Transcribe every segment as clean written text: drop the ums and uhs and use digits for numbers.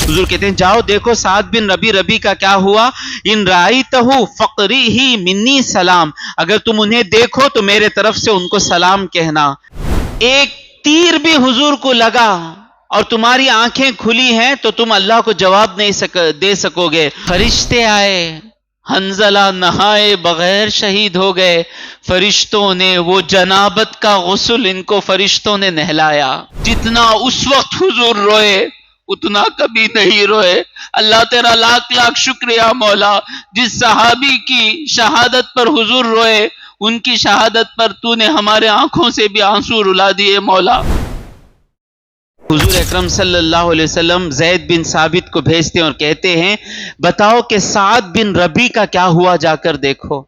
حضور کہتے ہیں جاؤ دیکھو سعد بن ربی کا کیا ہوا. ان رأیتہ فقریہ منی سلام، اگر تم انہیں دیکھو تو میرے طرف سے ان کو سلام کہنا. ایک تیر بھی حضور کو لگا اور تمہاری آنکھیں کھلی ہیں تو تم اللہ کو جواب نہیں دے سکو گے. فرشتے آئے، حنظلہ نہائے بغیر شہید ہو گئے. فرشتوں نے وہ جنابت کا غسل ان کو فرشتوں نے نہلایا. جتنا اس وقت حضور روئے اتنا کبھی نہیں روئے. اللہ تیرا لاکھ لاکھ شکریہ مولا، جس صحابی کی شہادت پر حضور روئے ان کی شہادت پر تو نے ہمارے آنکھوں سے بھی آنسو رلا دیے مولا. حضور اکرم صلی اللہ علیہ وسلم زید بن ثابت کو بھیجتے ہیں اور کہتے ہیں بتاؤ کہ سعد بن ربی کا کیا ہوا، جا کر دیکھو.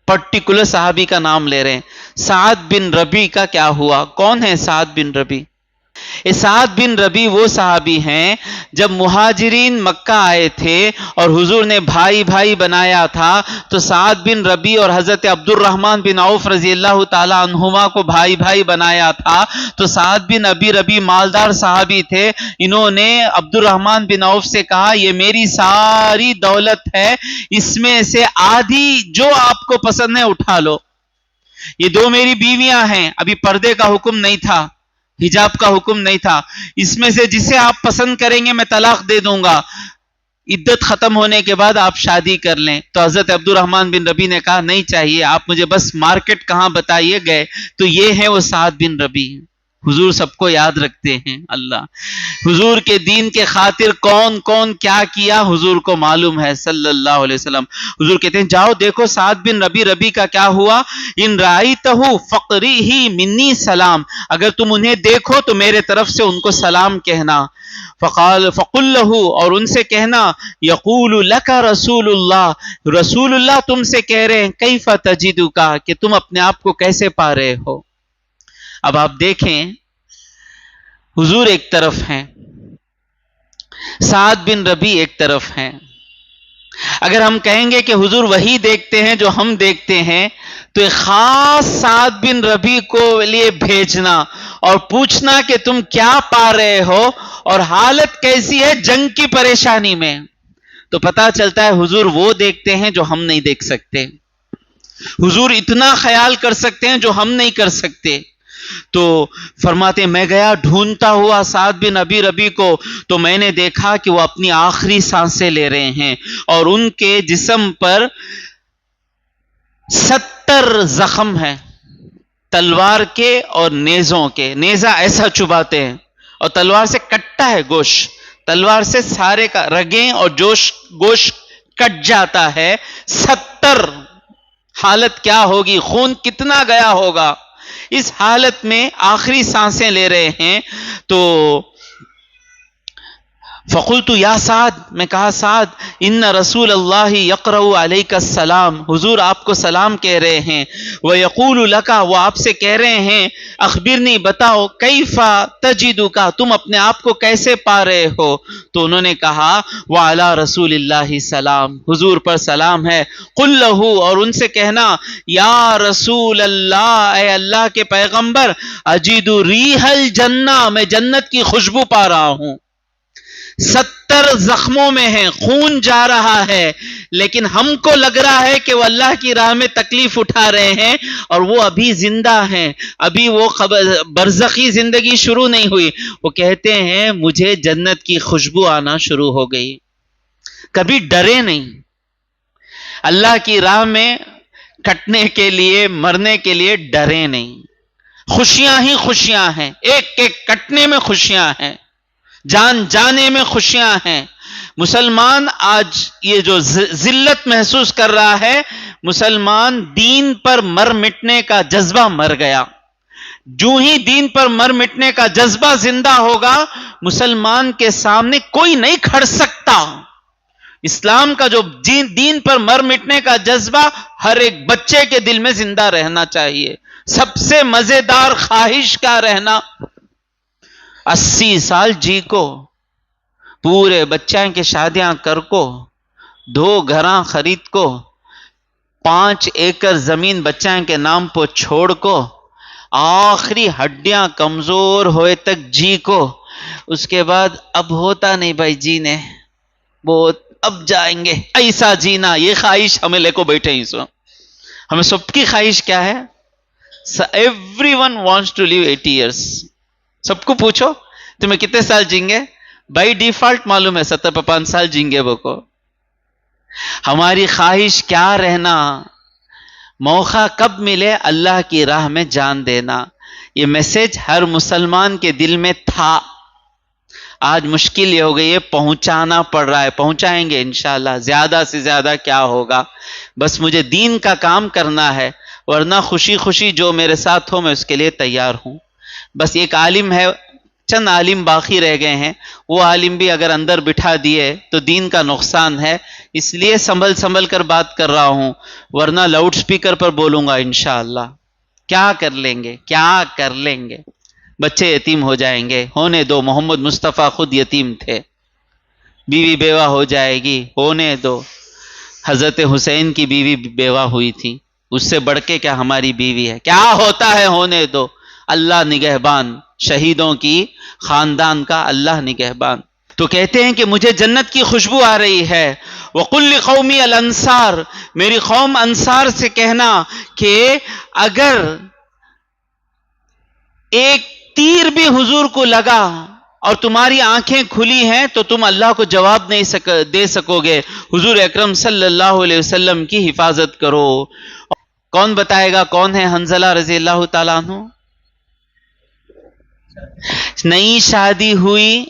پرٹیکولر صحابی کا نام لے رہے ہیں. سعد بن ربی کا کیا ہوا؟ کون ہے سعد بن ربی؟ سعد بن ربی وہ صحابی ہیں جب مہاجرین مکہ آئے تھے اور حضور نے بھائی بھائی بنایا تھا تو سعد بن ربی اور حضرت عبد الرحمن بن عوف رضی اللہ تعالی عنہما کو بھائی بھائی بنایا تھا. تو سعد بن ربی مالدار صحابی تھے. انہوں نے عبد الرحمن بن عوف سے کہا یہ میری ساری دولت ہے، اس میں سے آدھی جو آپ کو پسند ہے اٹھا لو. یہ دو میری بیویاں ہیں، ابھی پردے کا حکم نہیں تھا، حجاب کا حکم نہیں تھا، اس میں سے جسے آپ پسند کریں گے میں طلاق دے دوں گا، عدت ختم ہونے کے بعد آپ شادی کر لیں. تو حضرت عبد الرحمن بن ربی نے کہا نہیں چاہیے، آپ مجھے بس مارکیٹ کہاں بتائیے. گئے تو یہ ہے وہ سعد بن ربی. حضور سب کو یاد رکھتے ہیں. اللہ حضور کے دین کے خاطر کون کون کیا کیا حضور کو معلوم ہے صلی اللہ علیہ وسلم. حضور کہتے ہیں جاؤ دیکھو سعد بن ربی کا کیا ہوا. ان رأیتہ فقریہ منی سلام، اگر تم انہیں دیکھو تو میرے طرف سے ان کو سلام کہنا. فقل لہ، اور ان سے کہنا یقول لک رسول اللہ، رسول اللہ تم سے کہہ رہے ہیں کیف تجدک، کہ تم اپنے آپ کو کیسے پا رہے ہو. اب آپ دیکھیں حضور ایک طرف ہیں، سعد بن ربی ایک طرف ہیں. اگر ہم کہیں گے کہ حضور وہی دیکھتے ہیں جو ہم دیکھتے ہیں تو ایک خاص سعد بن ربی کو لیے بھیجنا اور پوچھنا کہ تم کیا پا رہے ہو اور حالت کیسی ہے جنگ کی پریشانی میں، تو پتہ چلتا ہے حضور وہ دیکھتے ہیں جو ہم نہیں دیکھ سکتے. حضور اتنا خیال کر سکتے ہیں جو ہم نہیں کر سکتے. تو فرماتے میں گیا ڈھونڈتا ہوا سعد بن ربی کو، تو میں نے دیکھا کہ وہ اپنی آخری سانسیں لے رہے ہیں اور ان کے جسم پر 70 زخم ہیں، تلوار کے اور نیزوں کے. نیزہ ایسا چباتے ہیں اور تلوار سے کٹتا ہے گوشت، تلوار سے سارے کا رگیں اور گوشت کٹ جاتا ہے. 70 حالت کیا ہوگی، خون کتنا گیا ہوگا. اس حالت میں آخری سانسیں لے رہے ہیں. تو فقلت یا سعد، میں کہا سعد ان رسول اللہ یقرأ علیک السلام، حضور آپ کو سلام کہہ رہے ہیں. ویقول لک، وہ آپ سے کہہ رہے ہیں اخبرنی بتاؤ کیف تجدک، تم اپنے آپ کو کیسے پا رہے ہو. تو انہوں نے کہا وعلی رسول اللہ سلام، حضور پر سلام ہے. قل لہ، اور ان سے کہنا یا رسول اللہ، اے اللہ کے پیغمبر، اجد ریح الجنہ، میں جنت کی خوشبو پا رہا ہوں. 70 زخموں میں ہیں، خون جا رہا ہے، لیکن ہم کو لگ رہا ہے کہ وہ اللہ کی راہ میں تکلیف اٹھا رہے ہیں اور وہ ابھی زندہ ہیں، ابھی وہ برزخی زندگی شروع نہیں ہوئی. وہ کہتے ہیں مجھے جنت کی خوشبو آنا شروع ہو گئی. کبھی ڈرے نہیں، اللہ کی راہ میں کٹنے کے لیے مرنے کے لیے ڈرے نہیں. خوشیاں ہی خوشیاں ہیں، ایک ایک کٹنے میں خوشیاں ہیں، جان جانے میں خوشیاں ہیں. مسلمان آج یہ جو ذلت محسوس کر رہا ہے، مسلمان دین پر مر مٹنے کا جذبہ مر گیا. جو ہی دین پر مر مٹنے کا جذبہ زندہ ہوگا، مسلمان کے سامنے کوئی نہیں کھڑ سکتا. اسلام کا جو دین پر مر مٹنے کا جذبہ ہر ایک بچے کے دل میں زندہ رہنا چاہیے. سب سے مزیدار خواہش کا رہنا 80 سال جی کو، پورے بچوں کے شادیاں کر کو، 2 گھراں خرید کو، 5 ایکڑ زمین بچوں کے نام پر چھوڑ کو، آخری ہڈیاں کمزور ہوئے تک جی کو، اس کے بعد اب ہوتا نہیں بھائی جینے، بہت اب جائیں گے، ایسا جینا، یہ خواہش ہمیں لے کو بیٹھے ہیں. سو ہمیں سب کی خواہش کیا ہے؟ everyone wants to live 80 years. سب کو پوچھو تمہیں کتنے سال جیں گے، بائی ڈیفالٹ معلوم ہے 70-55 سال جیں گے وہ کو. ہماری خواہش کیا رہنا، موقع کب ملے اللہ کی راہ میں جان دینا. یہ میسج ہر مسلمان کے دل میں تھا. آج مشکل یہ ہو گئی ہے، پہنچانا پڑ رہا ہے. پہنچائیں گے انشاءاللہ، زیادہ سے زیادہ کیا ہوگا، بس مجھے دین کا کام کرنا ہے، ورنہ خوشی خوشی جو میرے ساتھ ہو میں اس کے لیے تیار ہوں. بس ایک عالم ہے، چند عالم باقی رہ گئے ہیں، وہ عالم بھی اگر اندر بٹھا دیے تو دین کا نقصان ہے. اس لیے سنبھل کر بات کر رہا ہوں، ورنہ لاؤڈ سپیکر پر بولوں گا انشاءاللہ. کیا کر لیں گے، بچے یتیم ہو جائیں گے، ہونے دو. محمد مصطفیٰ خود یتیم تھے، بیوی بیوہ ہو جائے گی، ہونے دو. حضرت حسین کی بیوی بیوہ ہوئی تھی، اس سے بڑھ کے کیا ہماری بیوی ہے. کیا ہوتا ہے ہونے دو. اللہ نگہبان، شہیدوں کی خاندان کا اللہ نگہبان. تو کہتے ہیں کہ مجھے جنت کی خوشبو آ رہی ہے. وَقُلْ لِقَوْمِي الْأَنصَارِ، میری قوم انصار سے کہنا کہ اگر ایک تیر بھی حضور کو لگا اور تمہاری آنکھیں کھلی ہیں تو تم اللہ کو جواب نہیں دے سکو گے. حضور اکرم صلی اللہ علیہ وسلم کی حفاظت کرو. کون بتائے گا کون ہے حنظلہ رضی اللہ تعالیٰ عنہ؟ نئی شادی ہوئی،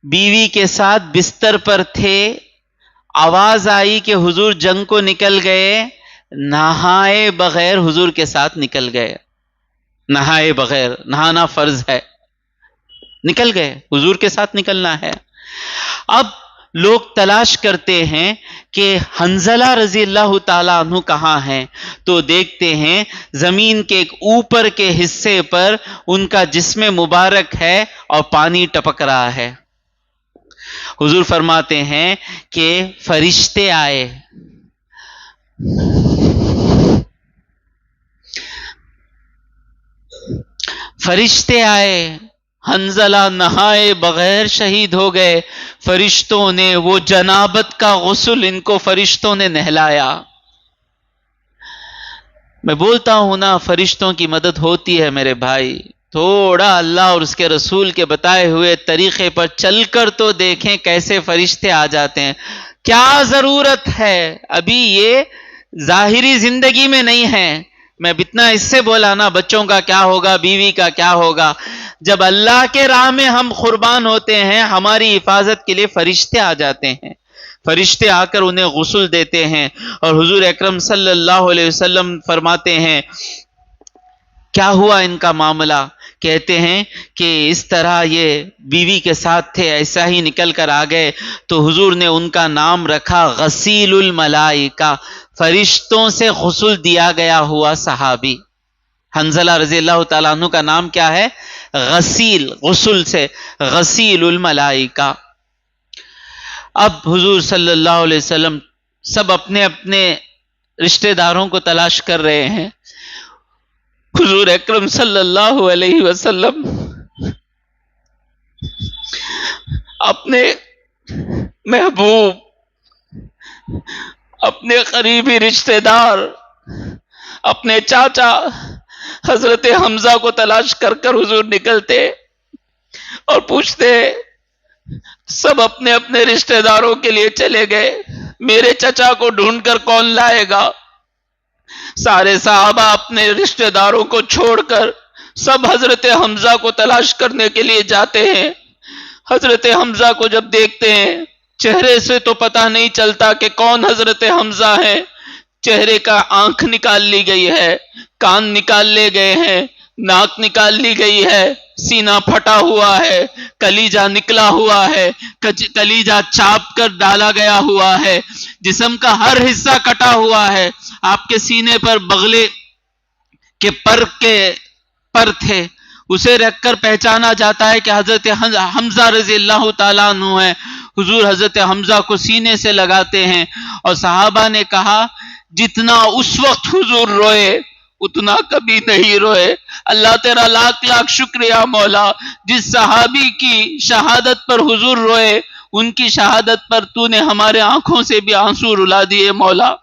بیوی کے ساتھ بستر پر تھے، آواز آئی کہ حضور جنگ کو نکل گئے، نہائے بغیر حضور کے ساتھ نکل گئے. نہائے بغیر، نہانا فرض ہے، نکل گئے، حضور کے ساتھ نکلنا ہے. اب لوگ تلاش کرتے ہیں کہ حنظلہ رضی اللہ تعالیٰ عنہ کہاں ہیں، تو دیکھتے ہیں زمین کے ایک اوپر کے حصے پر ان کا جسم مبارک ہے اور پانی ٹپک رہا ہے. حضور فرماتے ہیں کہ فرشتے آئے، فرشتے آئے، حنظلہ نہائے بغیر شہید ہو گئے. فرشتوں نے وہ جنابت کا غسل ان کو فرشتوں نے نہلایا. میں بولتا ہوں نا، فرشتوں کی مدد ہوتی ہے میرے بھائی. تھوڑا اللہ اور اس کے رسول کے بتائے ہوئے طریقے پر چل کر تو دیکھیں کیسے فرشتے آ جاتے ہیں. کیا ضرورت ہے، ابھی یہ ظاہری زندگی میں نہیں ہے. میں اتنا اس سے بولا نا، بچوں کا کیا ہوگا، بیوی کا کیا ہوگا. جب اللہ کے راہ میں ہم قربان ہوتے ہیں، ہماری حفاظت کے لیے فرشتے آ جاتے ہیں. فرشتے آ کر انہیں غسل دیتے ہیں. اور حضور اکرم صلی اللہ علیہ وسلم فرماتے ہیں کیا ہوا ان کا معاملہ. کہتے ہیں کہ اس طرح یہ بیوی کے ساتھ تھے، ایسا ہی نکل کر آ گئے تو حضور نے ان کا نام رکھا غسیل الملائکہ، فرشتوں سے غسل دیا گیا ہوا صحابی. حنظلہ رضی اللہ تعالیٰ عنہ کا نام کیا ہے؟ غسیل، غسل سے غسیل الملائکہ. اب حضور صلی اللہ علیہ وسلم سب اپنے اپنے رشتہ داروں کو تلاش کر رہے ہیں. حضور اکرم صلی اللہ علیہ وسلم اپنے محبوب، اپنے قریبی رشتہ دار، اپنے چاچا حضرت حمزہ کو تلاش کر کر حضور نکلتے اور پوچھتے، سب اپنے اپنے رشتہ داروں کے لیے چلے گئے، میرے چچا کو ڈھونڈ کر کون لائے گا. سارے صحابہ اپنے رشتہ داروں کو چھوڑ کر سب حضرت حمزہ کو تلاش کرنے کے لیے جاتے ہیں. حضرت حمزہ کو جب دیکھتے ہیں، چہرے سے تو پتہ نہیں چلتا کہ کون حضرت حمزہ ہے. چہرے کا آنکھ نکال لی گئی ہے، کان نکال لے گئے ہیں، ناک نکال لی گئی ہے، سینہ پھٹا ہوا ہے، کلیجہ نکلا ہوا ہے، کلیجہ چاپ کر ڈالا گیا ہوا ہے، جسم کا ہر حصہ کٹا ہوا ہے. آپ کے سینے پر بغلے کے پر تھے، اسے رکھ کر پہچانا جاتا ہے کہ حضرت حمزہ رضی اللہ تعالیٰ عنہ ہے. حضور حضرت حمزہ کو سینے سے لگاتے ہیں اور صحابہ نے کہا جتنا اس وقت حضور روئے اتنا کبھی نہیں روئے. اللہ تیرا لاکھ لاکھ شکریہ مولا، جس صحابی کی شہادت پر حضور روئے، ان کی شہادت پر تو نے ہمارے آنکھوں سے بھی آنسو رلا دیے مولا.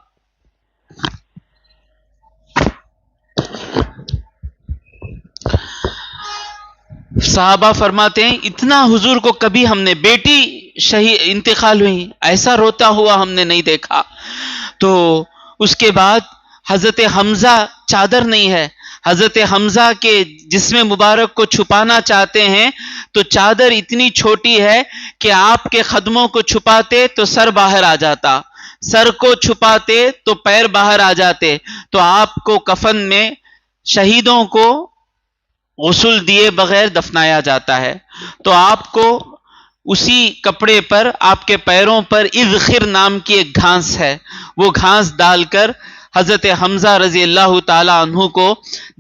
صحابہ فرماتے ہیں اتنا حضور کو کبھی ہم نے، بیٹی شہید انتقال ہوئی، ایسا روتا ہوا ہم نے نہیں دیکھا. تو اس کے بعد حضرت حمزہ چادر نہیں ہے، حضرت حمزہ کے جسم مبارک کو چھپانا چاہتے ہیں تو چادر اتنی چھوٹی ہے کہ آپ کے قدموں کو چھپاتے تو سر باہر آ جاتا، سر کو چھپاتے تو پیر باہر آ جاتے. تو آپ کو کفن میں شہیدوں کو غسل دیے بغیر دفنایا جاتا ہے. تو آپ کو اسی کپڑے پر آپ کے پیروں پر اذخر نام کی ایک گھاس ہے، وہ گھاس ڈال کر حضرت حمزہ رضی اللہ تعالی عنہ کو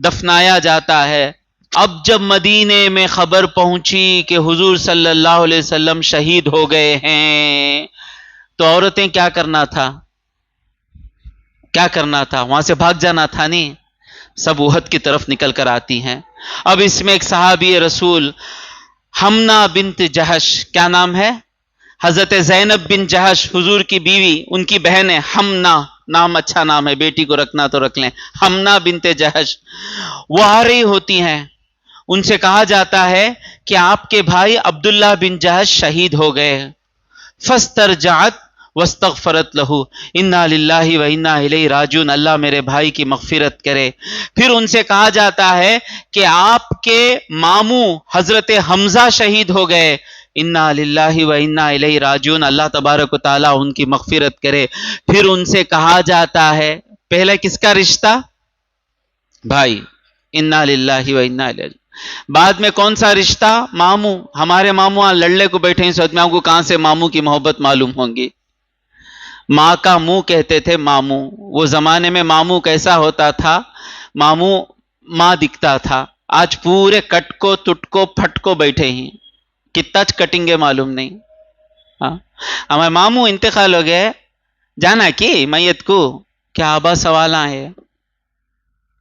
دفنایا جاتا ہے. اب جب مدینے میں خبر پہنچی کہ حضور صلی اللہ علیہ وسلم شہید ہو گئے ہیں تو عورتیں کیا کرنا تھا؟ کیا کرنا تھا؟ وہاں سے بھاگ جانا تھا نہیں، سب احد کی طرف نکل کر آتی ہیں. اب اس میں ایک صحابی رسول حمنا بنت جہش، کیا نام ہے؟ حضرت زینب بن جہش حضور کی بیوی، ان کی بہن ہے حمنا، نام اچھا نام ہے، بیٹی کو رکھنا تو رکھ لیں، حمنا بنت جہش. وہ آ رہی ہوتی ہیں، ان سے کہا جاتا ہے کہ آپ کے بھائی عبداللہ بن جہش شہید ہو گئے. فاسترجعت واستغفرت لہو، انا للہ و انا الیہ راجعون، اللہ میرے بھائی کی مغفرت کرے. پھر ان سے کہا جاتا ہے کہ آپ کے ماموں حضرت حمزہ شہید ہو گئے، انا للہ و انا الیہ راجعون، اللہ تبارک و تعالی ان کی مغفرت کرے. پھر ان سے کہا جاتا ہے، پہلے کس کا رشتہ؟ بھائی، انا للہ و انا الیہ. بعد میں کون سا رشتہ؟ ماموں. ہمارے ماموں لڑلے کو بیٹھے ہیں اس وقت میں، آپ کو کہاں سے ماموں کی محبت معلوم ہوں گی؟ ماں کا منہ کہتے تھے ماموں. وہ زمانے میں ماموں کیسا ہوتا تھا؟ ماموں ماں دکھتا تھا. آج پورے کٹ کو تٹ کو پھٹ کو بیٹھے ہیں، کتنا کٹیں گے معلوم نہیں. ہاں، ہمارے ماموں انتقال ہو گئے، جانا کہ میت کو کیا آبا سوالاں ہے.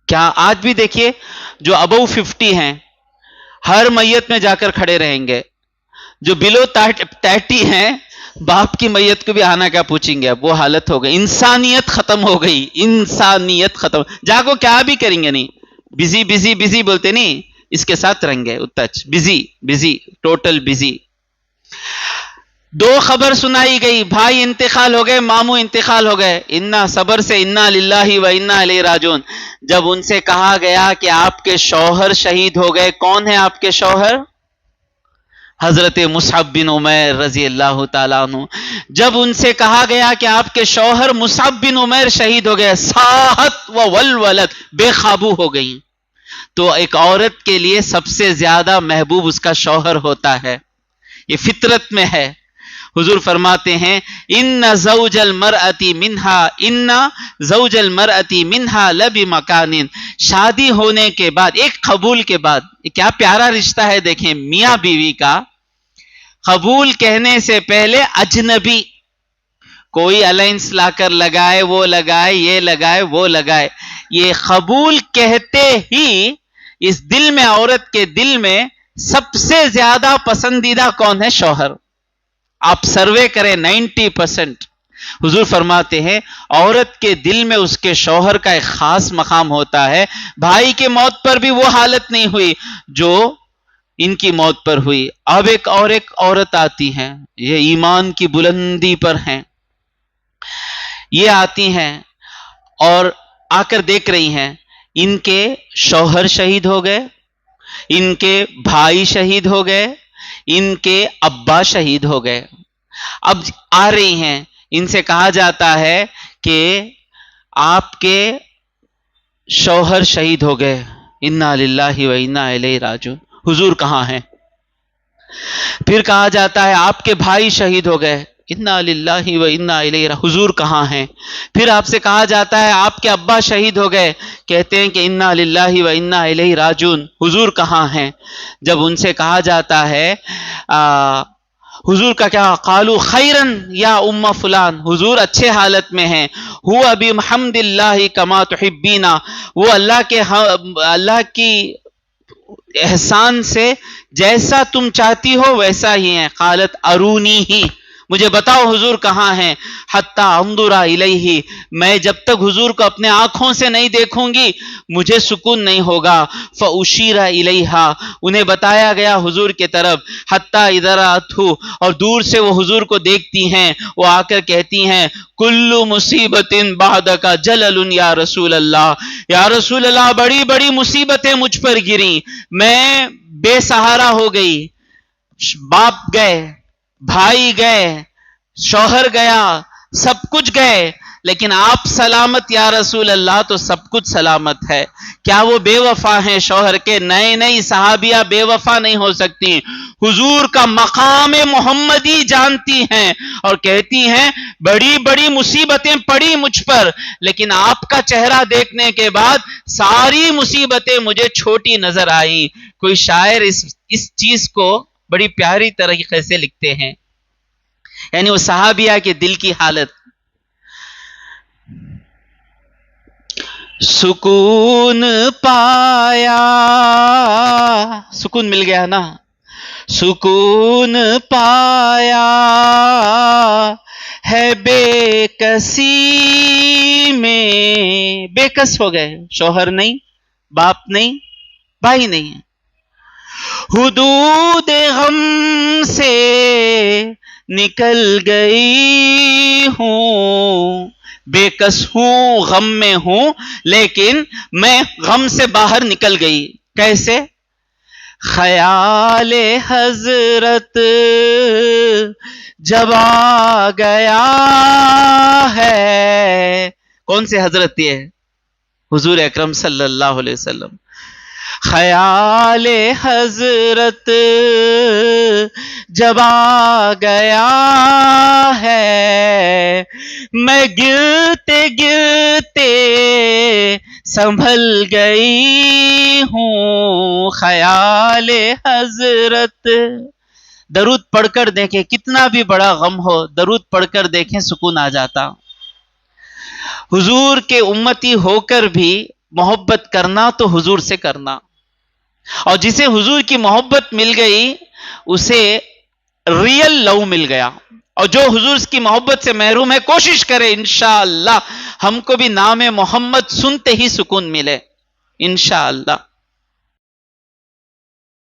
کیا آج بھی دیکھیے جو ابو 50 ہیں ہر میت میں جا کر کھڑے رہیں گے، جو بلو 30 ہیں باپ کی میت کو بھی آنا کیا پوچھیں گے. اب وہ حالت ہو گئی، انسانیت ختم ہو گئی، انسانیت ختم. جاگو کیا بھی کریں گے نہیں، بزی بزی بزی بولتے نہیں، اس کے ساتھ رہیں گے اتچ، بزی بزی، ٹوٹل بزی. دو خبر سنائی گئی، بھائی انتقال ہو گئے، ماموں انتقال ہو گئے. انا صبر سے انا للہ و انا الیہ راجعون. جب ان سے کہا گیا کہ آپ کے شوہر شہید ہو گئے، کون ہے آپ کے شوہر؟ حضرت مصعب بن عمیر رضی اللہ تعالیٰ عنہ. جب ان سے کہا گیا کہ آپ کے شوہر مصعب بن عمیر شہید ہو گئے، صاحت و ولولت، بے قابو ہو گئیں. تو ایک عورت کے لیے سب سے زیادہ محبوب اس کا شوہر ہوتا ہے، یہ فطرت میں ہے. حضور فرماتے ہیں ان زوج المرأتی منہا، ان زوج المرأتی منہا لبمکان. شادی ہونے کے بعد، ایک قبول کے بعد، کیا پیارا رشتہ ہے دیکھیں میاں بیوی کا. قبول کہنے سے پہلے اجنبی، کوئی الائنس لا کر لگائے، وہ لگائے، یہ لگائے، وہ لگائے. یہ قبول کہتے ہی اس دل میں، عورت کے دل میں سب سے زیادہ پسندیدہ کون ہے؟ شوہر. آپ سروے کریں 90%. حضور فرماتے ہیں عورت کے دل میں اس کے شوہر کا ایک خاص مقام ہوتا ہے. بھائی کی موت پر بھی وہ حالت نہیں ہوئی جو ان کی موت پر ہوئی. اب ایک عورت آتی ہیں، یہ ایمان کی بلندی پر ہیں، یہ آتی ہیں اور آ کر دیکھ رہی ہیں ان کے شوہر شہید ہو گئے، ان کے بھائی شہید ہو گئے، ان کے ابا شہید ہو گئے. اب آ رہی ہیں، ان سے کہا جاتا ہے کہ آپ کے شوہر شہید ہو گئے، انا للہ و انا الیہ راجعون. حضور کہاں ہیں؟ پھر کہا جاتا ہے آپ کے بھائی شہید ہو گئے، انا للہ و انا الیہ راجعون. حضور کہاں ہیں؟ پھر آپ سے کہا جاتا ہے آپ کے ابا شہید ہو گئے، کہتے ہیں کہ انا للہ و انا الیہ راجعون. حضور کہاں ہیں؟ جب ان سے کہا جاتا ہے حضور کا کیا؟ قالو خیرن یا ام فلان، حضور اچھے حالت میں ہیں، ہوا بحمد اللہ کما تحبینا، وہ اللہ کی احسان سے جیسا تم چاہتی ہو ویسا ہی ہیں۔ قالت ارونی ہی، مجھے بتاؤ حضور کہاں ہیں؟ حتی انظر الیہ، میں جب تک حضور کو اپنے آنکھوں سے نہیں دیکھوں گی مجھے سکون نہیں ہوگا۔ فاشیر الیہا، انہیں بتایا گیا حضور کی طرف۔ حتی اذا رأتہ، اور دور سے وہ حضور کو دیکھتی ہیں، وہ آ کر کہتی ہیں کل مصیبت بعدک جلل یا رسول اللہ، یا رسول اللہ بڑی بڑی مصیبتیں مجھ پر گریں، میں بے سہارا ہو گئی، باپ گئے، بھائی گئے، شوہر گیا، سب کچھ گئے، لیکن آپ سلامت یا رسول اللہ تو سب کچھ سلامت ہے۔ کیا وہ بے وفا ہیں شوہر کے؟ نہیں، صحابیہ بے وفا نہیں ہو سکتی، حضور کا مقام محمدی جانتی ہیں اور کہتی ہیں بڑی بڑی مصیبتیں پڑی مجھ پر، لیکن آپ کا چہرہ دیکھنے کے بعد ساری مصیبتیں مجھے چھوٹی نظر آئیں۔ کوئی شاعر اس چیز کو بڑی پیاری طریقے سے لکھتے ہیں، یعنی وہ صحابیہ کے دل کی حالت۔ سکون پایا، سکون مل گیا نا، سکون پایا ہے بے کسی میں، بے کس ہو گئے، شوہر نہیں، باپ نہیں، بھائی نہیں، حدود غم سے نکل گئی ہوں، بے کس ہوں، غم میں ہوں، لیکن میں غم سے باہر نکل گئی۔ کیسے؟ خیال حضرت جب آ گیا ہے، کون سے حضرت؟ یہ حضور اکرم صلی اللہ علیہ وسلم۔ خیال حضرت جب آ گیا ہے، میں گرتے گرتے سنبھل گئی ہوں، خیال حضرت۔ درود پڑھ کر دیکھیں، کتنا بھی بڑا غم ہو درود پڑھ کر دیکھیں، سکون آ جاتا۔ حضور کے امتی ہو کر بھی محبت کرنا تو حضور سے کرنا، اور جسے حضور کی محبت مل گئی اسے ریئل لو مل گیا، اور جو حضور کی محبت سے محروم ہے کوشش کرے انشاءاللہ ہم کو بھی نام محمد سنتے ہی سکون ملے انشاءاللہ۔